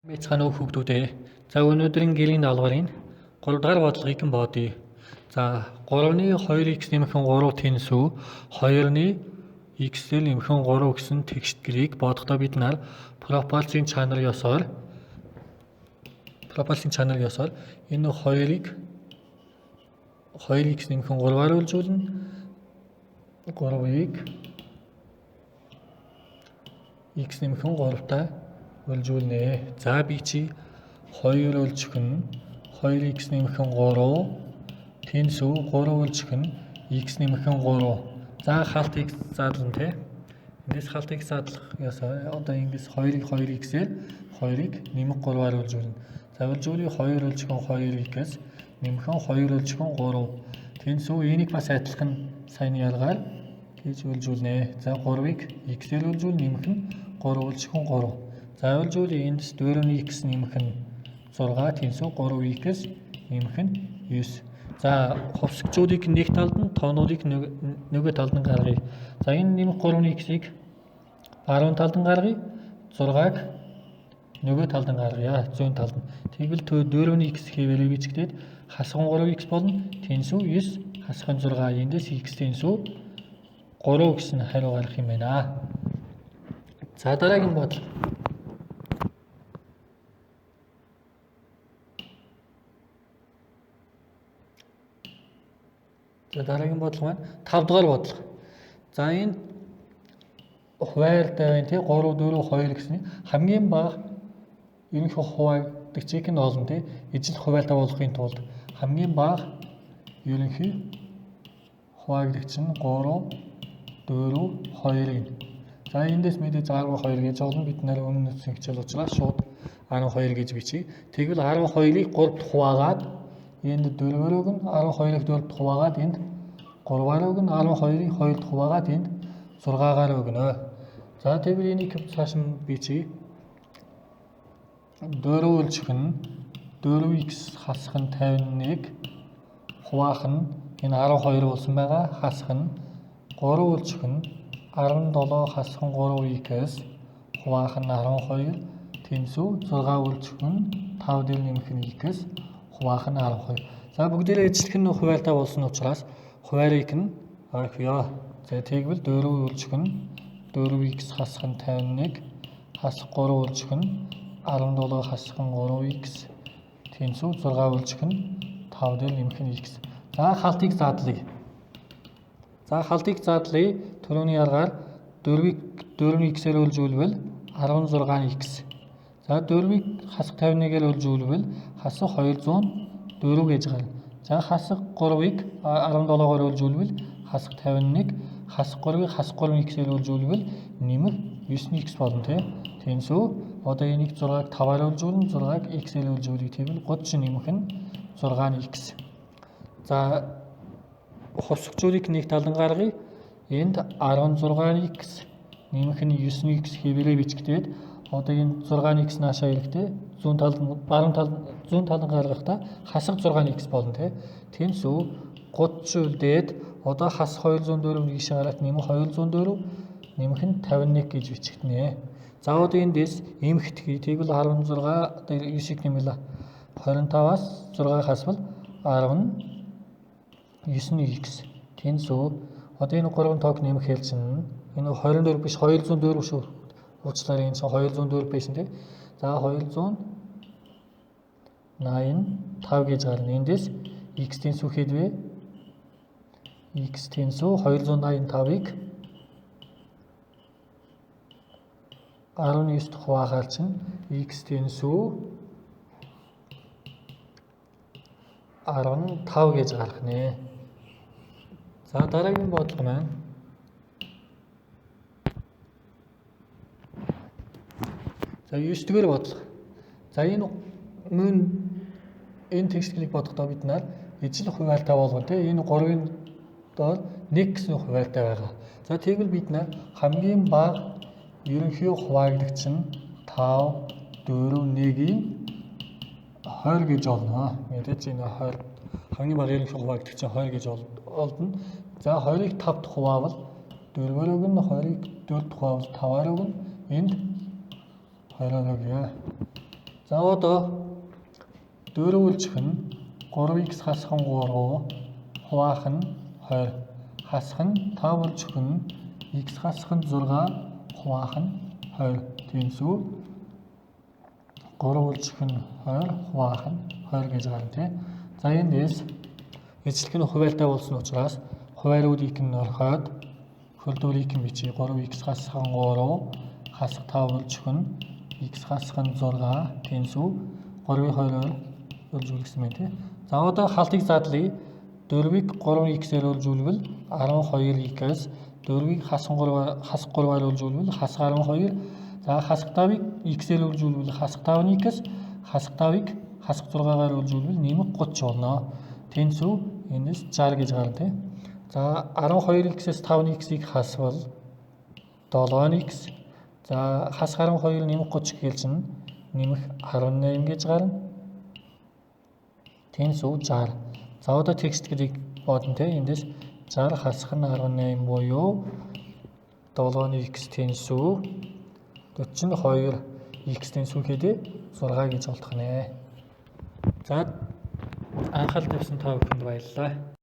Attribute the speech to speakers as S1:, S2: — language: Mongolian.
S1: Байцгаана уу хүүхдүүдээ. За өнөөдрийн гэрийн даалгаврын 3 дахь бодлогыг бодъё. За 3-ны 2x нэмэхэн 3 тэнцүү 2-ны x-ээр нэмэхэн 3 гэсэн тэгшт гэрийг бодохдоо бид нар пропорцийн чанарын ёсоор энэ 2x нэмэхэн 3-аар үйлжүүлнэ. 3-ыг x нэмэхэн 3-таа үйлжүүлнэ. За би чи 2 үйлжих нь 2x нэмэхэн 3 тэнцүү 3 үйлжих нь x нэмэхэн 3. За халтыг задлан тэ. Эндээс халтыг задлах ясаа одоо ингээс 2-ыг 2x-ээр 2-ыг нэмэх 3-аар үйлжүүлнэ. За үйлжүүлээ 2 үйлжих нь 2x нэмэхэн 2 үйлжих нь 3. Тэнцүү энийг бас адилхан саяны ялгаар гэж үйлжүүлнэ. За 3-ыг x-ээр үйлжүүл нэмэх нь 3 үйлжих нь 3. За үйлжүүлээ эндээс 4-ний x нэмэх нь 6 тэнцүү 3x нэмэх нь 9. За хувьсгчдыг нэг талд нь тоонуудыг нөгөө талд нь гаргая. За энэ нэмэх 3-ны x-ийг 10 талд нь гаргая. 6-аг нөгөө талд нь гаргая. Зүүн талд нь. Тэгвэл 4-ний x хэвээрээ бичгдээд хасган 3x болно. Тэнцүү 9 хасган 6. Эндээс x тэнцүү 3 гэсэн хариу гарах юм байна. За дараагийн бодлого. За дараагийн бодлого маань 5 дугаар бодлого. За энэ хуваарьтай байна тий 3 4 2 гэсний хамгийн бага ерөнхий хуваагдагчийг нь олно тий ижил хуваарьтай болохын тулд хамгийн бага ерөнхий хуваагдагч нь 3 4 2-ыг. За эндээс мэдээж 12 гэж олно. Бид нэр өмнө нь хичээл учраас шууд 12 гэж бичье. Тэгвэл 12-ыг 3-т хуваагаад энд 4-өр өгнө 12-ыг 4-т хуваагаад энд 3-аар өгнө 12-ыг 2-т хуваагаад энд 6-аар өгнө. За тэгвэл энийг цааш нь бичье. 4 үйлжих нь 4x хасах нь 51 хуваах нь энэ 12 болсон байгаа. Хасах нь 3 үйлжих нь 17 хасах нь 3x хуваах нь 12 тэнцүү 6 үйлжих нь 5 дээр нэмэх нь x хуваах нь 12. За бүгдээрээ эзлэх нь хуваарьтай болсон учраас хуваарийг нь орхиё. За тэгвэл 4 үйлжих нь 4x хасах нь 51 хасах 3 үйлжих нь 17 хасах нь 3x тэнцүү 6 үйлжих нь 5 дээр нэмэх нь x. За халтыг задлая. За халтыг задлая. Түрүүний аргаар 4-ийг x-ээр үйлжүүлвэл 16x. За 4-ийг хасах 51-ээр үйлжүүлвэл хасах 204 гэж гарна. За хасах 3-ыг 17-оор үйлжүүлвэл хасах 51, хасах 3-ыг хасах 3x-ээр үйлжүүлвэл нэмэх 9x болно тийм. Тэнцүү одоо энийг 6-ыг 5-аар үйлжүүлнэ, 6-ыг x-ээр үйлжүүлэх тэгвэл 30 нэмэх нь 6-ны x. За хувьсгчдыг нэг талд нь гаргая. Энд 16-ны x нэмэх нь 9-ны x хэвээрээ бичгдээд одоо энэ 6-ны x наашаа ирэхдээ зүүн талд нь гаргахдаа хасах 6-ны x болно тий. Тэнцүү 30 үлдээд одоо хасах 204 ийшээ гараад нэмэх 204 нэмэх нь 51 гэж бичигднэ. За одоо эндээс эмхтгэе. Тэгвэл 16 дээр 9-ийг нэмэлээ. 25-аас 6 хасвал 19-ны x. Тэнцүү одоо энэ 3 тоог нэмэх хэлчин энэ 24 биш 204 шүү. Уучлаарай энэ 204 байсан тийм. За 285 гэж гарна. Эндээс x тэнцүү хэдвэ? X тэнцүү 285-ыг 19-т хуваахаар чинь x тэнцүү 15 гэж гарах нэ. За дараагийн бодлого маань за 9 дугаар бодлого. За энэ тэгшгэлийг бодохдоо бид нар ижил хуваарьтай болгоно тийм. Энэ 3-ын доор 1 гэсэн хуваарьтай байгаа. За тэгвэл бид нар хамгийн бага ерөнхий хуваагдагч нь 5 4 1-ийн 20 гэж олно. Мэдээж энэ 20 хамгийн бага ерөнхий хуваагдагч нь 20 гэж олдно. За 20-ыг 5-т хуваавал 4-өр өгнө, 20-ыг 4-т хуваавал 5-аар өгнө. Энд 20-аар өгье. За одоо 4 үлжих нь 3x хасах нь 3, хуваах нь 20. Хасах нь 5 үлжих нь x хасах нь 6, хуваах нь 20. Тэнцүү 3 үлжих нь 20, хуваах нь 20 гэж гарна тий. За эндээс эзлэх нь хуваарьтай болсон учраас хуваарьуудыг нь орхиод хөлдөрийг нь бичиж 3x хасах нь 3, хасах 5 үлжих нь x хасах нь 6, тэнцүү 3-ыг 2-оор үлжүүлсэн байна тий. За одоо халтыг задлая. 4-ийг 3x-ээр үлжүүлвэл 12x, 4-ийг хасах 3-аар үлжүүлвэл хасах 12. За хасах 5-ыг x-ээр үлжүүлвэл хасах 5x, хасах 5-ыг хасах 6-аар үлжүүлвэл нэмэх 30 болно. Тэнцүү эндээс 60 гэж гарна тий. За 12x-ээс 5x-ийг хасвал 7x. За хасах 12 нэмэх 30 гэхэл чинь нэмэх 18 гэж гарна. Тэнцүү 60. За одоо текст гэдгийг бодно те. Эндээс 60 хасах нь 18 буюу 7x тэнцүү 42x тэнцүү хэдэ 6 гэж олдох нэ. За анхаарал тавьсан та бүхэнд баярлалаа.